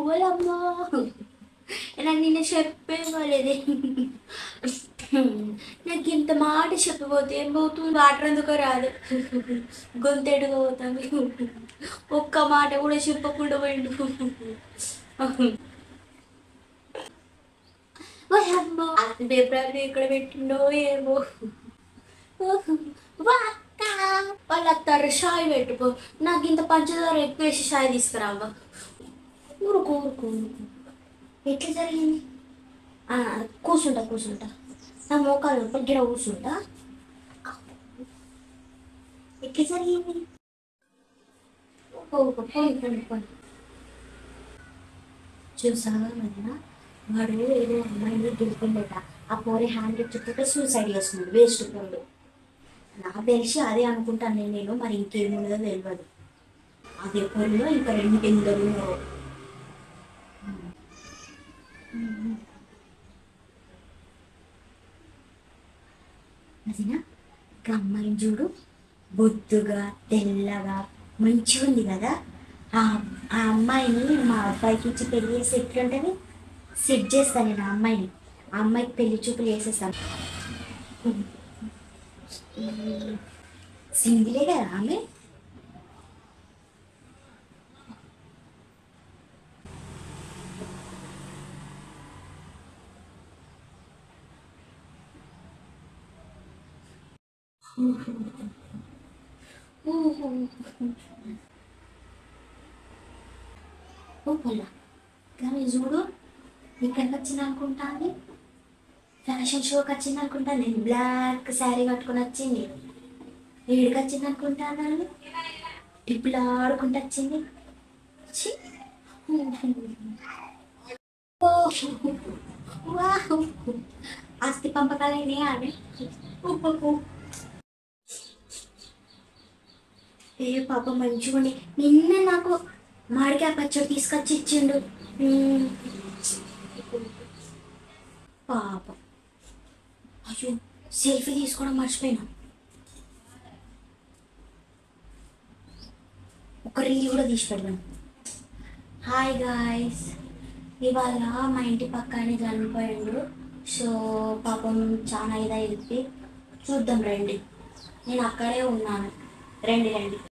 ఓలమ్మా నాకు నిన్న చెప్పేవాళ్ళేది నాకు ఇంత మాట చెప్పిపోతే ఏం పోతుంది వాటర్ ఎందుకో రాదు గొంతెడుగా పోతాను ఒక్క మాట కూడా చెప్పకుండా పోయిండు వాళ్ళమ్మా పేపర్ ఇక్కడ పెట్టిండో ఏమో వాళ్ళు అత్తారు షాయి పెట్టుకో నాకు ఇంత పంచదార ఎక్కువ వేసి షాయి తీసుకురావా ఊరుకో ఊరుకో ఎట్లా జరిగింది కూర్చుంటా కూర్చుంటా నా మోకాలు గిడ కూర్చుంటా ఎట్లా జరిగింది చూసావా మధ్యన వాడు ఏదో అమ్మాయిని గెలిపిండట ఆ పోరే హ్యాండ్ చుట్టూ సూసైడ్ చేసుకున్నాడు వేస్ట్ పోడు నాకు తెలిసి అదే అనుకుంటాను నేను మరి ఇంకేముండదో తెలియదు అదే పొరలో ఇంకా రెండు ఎందరు అదినా ఇంకా అమ్మాయిని చూడు బొద్దుగా తెల్లగా మంచిగా ఉంది కదా ఆ అమ్మాయిని మా అబ్బాయికి ఇచ్చి పెళ్లి చేసి ఎట్లుంటుంది సెట్ చేస్తాను నేను ఆ అమ్మాయిని ఆ అమ్మాయికి పెళ్లి చూపులు వేసేస్తాను సింగిలే కదా ఆమె కానీ చూడు ఇక్కడికి వచ్చింది అనుకుంటాను ఫ్యాషన్ షోకి వచ్చింది అనుకుంటాను నేను బ్లాక్ శారీ కట్టుకొని వచ్చింది ఏడికి వచ్చింది అనుకుంటాను టిప్పులు ఆడుకుంటూ వచ్చింది ఆస్తి పంపకాలైనా ఆమె ఏ పాప మంచిగుండి నిన్న నాకు మామిడికాయ పచ్చడి తీసుకొచ్చి ఇచ్చిండు పాప అయ్యో సెల్ఫీ తీసుకోవడం మర్చిపోయినా ఒక రీల్ కూడా తీసి పెడదాం హాయ్ గాయ్స్ ఇవాళ మా ఇంటి పక్కనే చనిపోయాడు సో పాపం చాలా ఇదైతే చూద్దాం రండి నేను అక్కడే ఉన్నాను రండి రండి